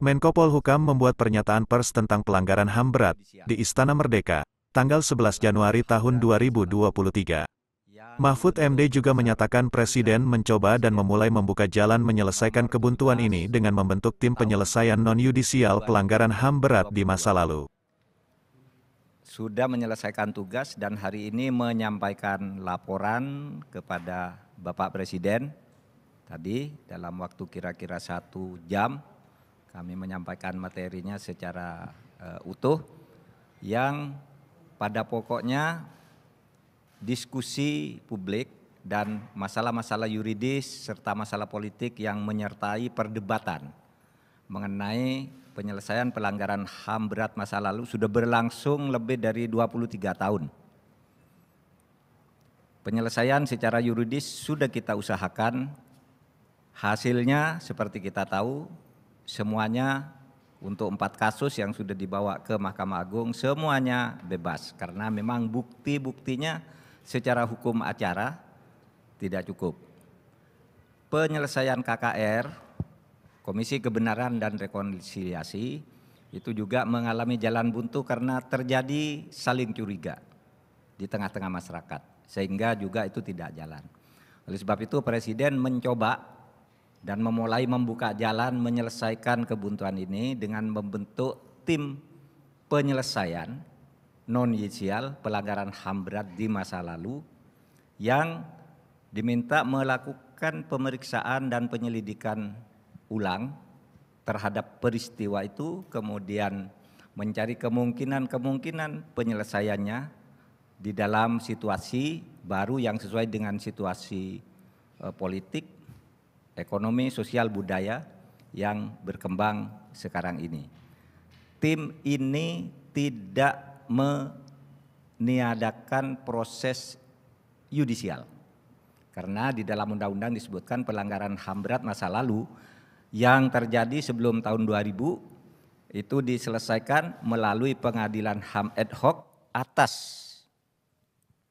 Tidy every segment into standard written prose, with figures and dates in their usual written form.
Menko Polhukam membuat pernyataan pers tentang pelanggaran HAM berat di Istana Merdeka, tanggal 11 Januari tahun 2023. Mahfud MD juga menyatakan Presiden mencoba dan memulai membuka jalan menyelesaikan kebuntuan ini dengan membentuk tim penyelesaian non-yudisial pelanggaran HAM berat di masa lalu. Sudah menyelesaikan tugas dan hari ini menyampaikan laporan kepada Bapak Presiden. Tadi dalam waktu kira-kira 1 jam kami menyampaikan materinya secara utuh yang pada pokoknya diskusi publik dan masalah-masalah yuridis serta masalah politik yang menyertai perdebatan mengenai penyelesaian pelanggaran HAM berat masa lalu sudah berlangsung lebih dari 23 tahun. Penyelesaian secara yuridis sudah kita usahakan, hasilnya seperti kita tahu semuanya untuk 4 kasus yang sudah dibawa ke Mahkamah Agung semuanya bebas karena memang bukti-buktinya secara hukum acara tidak cukup. Penyelesaian KKR, Komisi Kebenaran dan Rekonsiliasi, itu juga mengalami jalan buntu karena terjadi saling curiga di tengah-tengah masyarakat, sehingga juga itu tidak jalan. Oleh sebab itu Presiden mencoba dan memulai membuka jalan menyelesaikan kebuntuan ini dengan membentuk tim penyelesaian non-yudisial pelanggaran HAM berat di masa lalu yang diminta melakukan pemeriksaan dan penyelidikan ulang terhadap peristiwa itu, kemudian mencari kemungkinan penyelesaiannya di dalam situasi baru yang sesuai dengan situasi politik, ekonomi, sosial, budaya yang berkembang sekarang ini. Tim ini tidak meniadakan proses yudisial karena di dalam undang-undang disebutkan pelanggaran HAM berat masa lalu yang terjadi sebelum tahun 2000 itu diselesaikan melalui pengadilan HAM ad hoc atas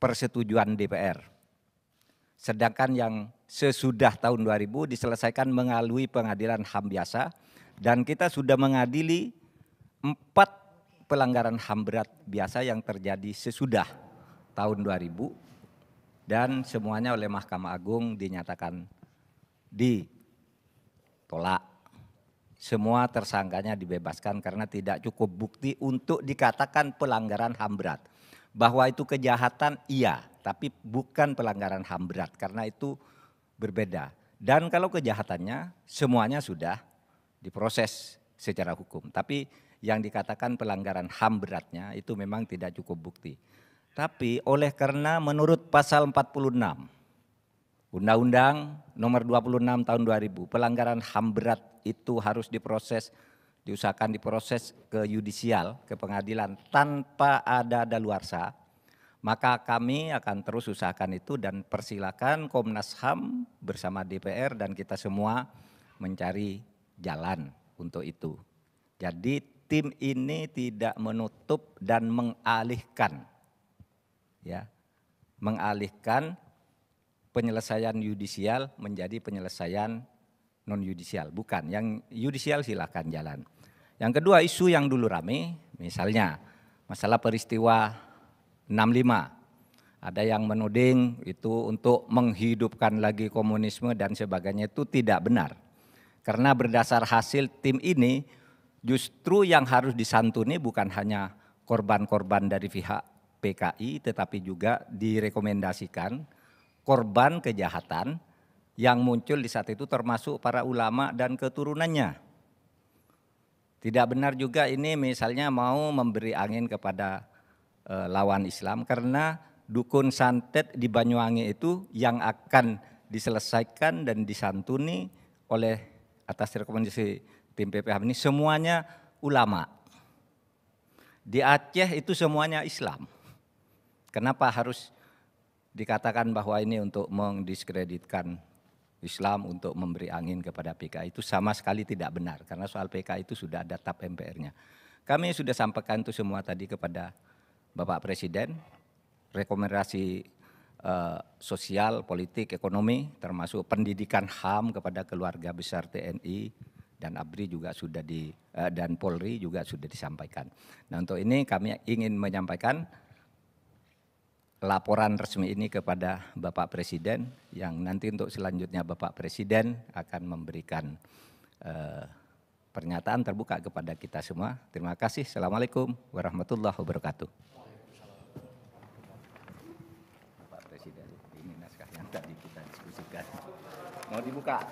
persetujuan DPR. Sedangkan yang sesudah tahun 2000 diselesaikan melalui pengadilan HAM biasa dan kita sudah mengadili 4 pelanggaran HAM berat biasa yang terjadi sesudah tahun 2000 dan semuanya oleh Mahkamah Agung dinyatakan ditolak. Semua tersangkanya dibebaskan karena tidak cukup bukti untuk dikatakan pelanggaran HAM berat. Bahwa itu kejahatan iya, tapi bukan pelanggaran HAM berat karena itu berbeda. Dan kalau kejahatannya semuanya sudah diproses secara hukum. Tapi yang dikatakan pelanggaran HAM beratnya itu memang tidak cukup bukti. Tapi oleh karena menurut pasal 46 Undang-Undang nomor 26 tahun 2000 pelanggaran HAM berat itu harus diusahakan diproses ke yudisial, ke pengadilan tanpa ada daluarsa, maka kami akan terus usahakan itu dan persilakan Komnas HAM bersama DPR dan kita semua mencari jalan untuk itu. Jadi tim ini tidak menutup dan mengalihkan penyelesaian yudisial menjadi penyelesaian non yudisial, bukan. Yang yudisial silakan jalan. Yang kedua, isu yang dulu rame, misalnya masalah peristiwa 65. Ada yang menuding itu untuk menghidupkan lagi komunisme dan sebagainya, itu tidak benar. Karena berdasar hasil tim ini justru yang harus disantuni bukan hanya korban-korban dari pihak PKI, tetapi juga direkomendasikan korban kejahatan yang muncul di saat itu termasuk para ulama dan keturunannya. Tidak benar juga ini misalnya mau memberi angin kepada lawan Islam karena dukun santet di Banyuwangi itu yang akan diselesaikan dan disantuni oleh atas rekomendasi tim PPH ini semuanya ulama. Di Aceh itu semuanya Islam. Kenapa harus dikatakan bahwa ini untuk mendiskreditkan Islam untuk memberi angin kepada PKI? Itu sama sekali tidak benar karena soal PKI itu sudah ada TAP MPR-nya. Kami sudah sampaikan itu semua tadi kepada Bapak Presiden, rekomendasi sosial, politik, ekonomi termasuk pendidikan HAM kepada keluarga besar TNI dan ABRI juga sudah dan Polri juga sudah disampaikan. Nah, untuk ini kami ingin menyampaikan laporan resmi ini kepada Bapak Presiden, yang nanti untuk selanjutnya Bapak Presiden akan memberikan pernyataan terbuka kepada kita semua. Terima kasih. Assalamualaikum warahmatullahi wabarakatuh. Bapak Presiden, ini naskah yang tadi kita diskusikan. Mau dibuka?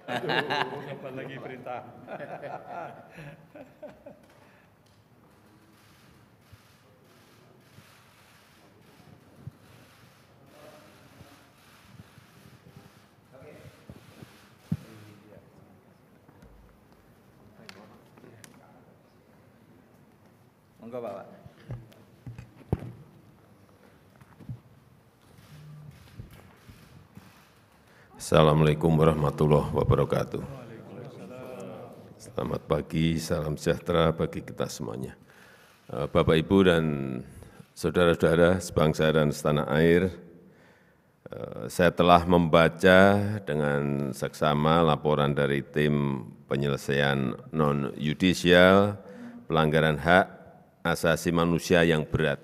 Kapan lagi perintah? Monggo Bapak. Assalamualaikum warahmatullahi wabarakatuh. Selamat pagi, salam sejahtera bagi kita semuanya. Bapak, Ibu, dan saudara-saudara sebangsa dan setanah air, saya telah membaca dengan seksama laporan dari tim penyelesaian non-yudisial pelanggaran hak asasi manusia yang berat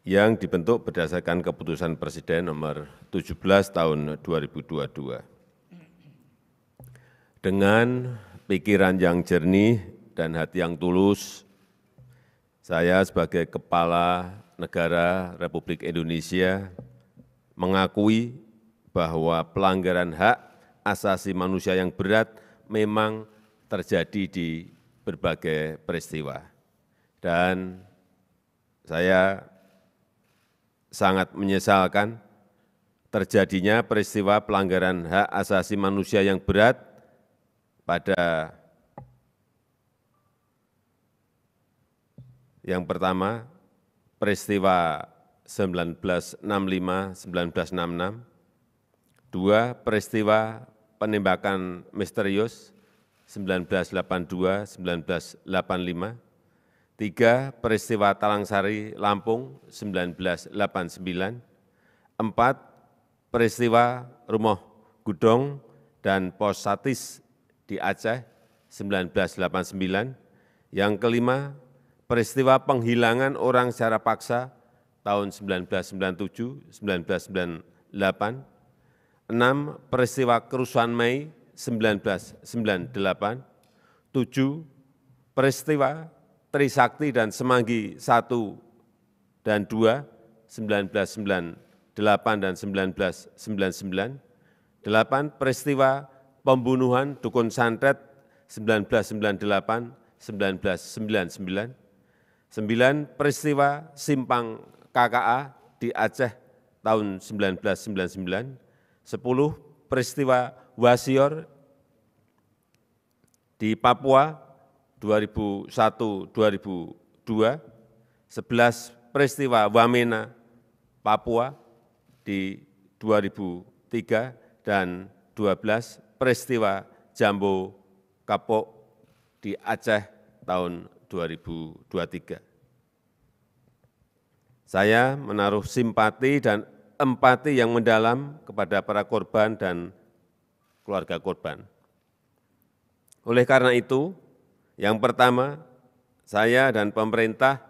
yang dibentuk berdasarkan keputusan Presiden nomor 17 tahun 2022. Dengan pikiran yang jernih dan hati yang tulus, saya sebagai Kepala Negara Republik Indonesia mengakui bahwa pelanggaran hak asasi manusia yang berat memang terjadi di berbagai peristiwa. Dan saya sangat menyesalkan terjadinya peristiwa pelanggaran hak asasi manusia yang berat pada yang pertama, peristiwa 1965-1966, dua, peristiwa penembakan misterius 1982-1985, tiga, peristiwa Talangsari, Lampung, 1989. Empat, peristiwa Rumah Gudong dan Pos Satis di Aceh, 1989. Yang kelima, peristiwa penghilangan orang secara paksa tahun 1997-1998. Enam, peristiwa kerusuhan Mei 1998. Tujuh, peristiwa Trisakti dan Semanggi 1 dan 2, 1998 dan 1999. 8, peristiwa pembunuhan Dukun Santet 1998-1999. 9, peristiwa Simpang KKA di Aceh tahun 1999. 10, peristiwa Wasior di Papua 2001-2002, 11 peristiwa Wamena, Papua di 2003, dan 12 peristiwa Jambu Kapok di Aceh tahun 2023. Saya menaruh simpati dan empati yang mendalam kepada para korban dan keluarga korban. Oleh karena itu, yang pertama, saya dan pemerintah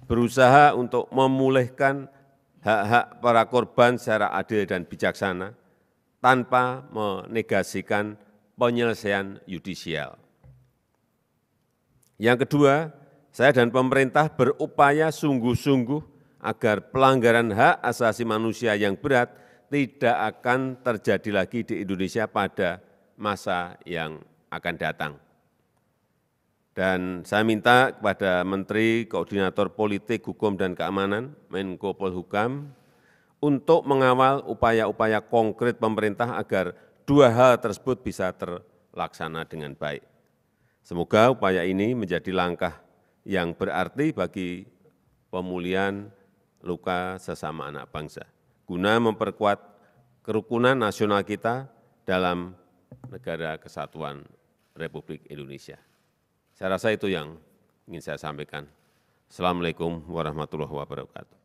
berusaha untuk memulihkan hak-hak para korban secara adil dan bijaksana tanpa menegasikan penyelesaian yudisial. Yang kedua, saya dan pemerintah berupaya sungguh-sungguh agar pelanggaran hak asasi manusia yang berat tidak akan terjadi lagi di Indonesia pada masa yang akan datang. Dan saya minta kepada Menteri Koordinator Politik, Hukum, dan Keamanan, Menko Polhukam, untuk mengawal upaya-upaya konkret pemerintah agar dua hal tersebut bisa terlaksana dengan baik. Semoga upaya ini menjadi langkah yang berarti bagi pemulihan luka sesama anak bangsa, guna memperkuat kerukunan nasional kita dalam negara kesatuan Republik Indonesia. Saya rasa itu yang ingin saya sampaikan. Assalamualaikum warahmatullahi wabarakatuh.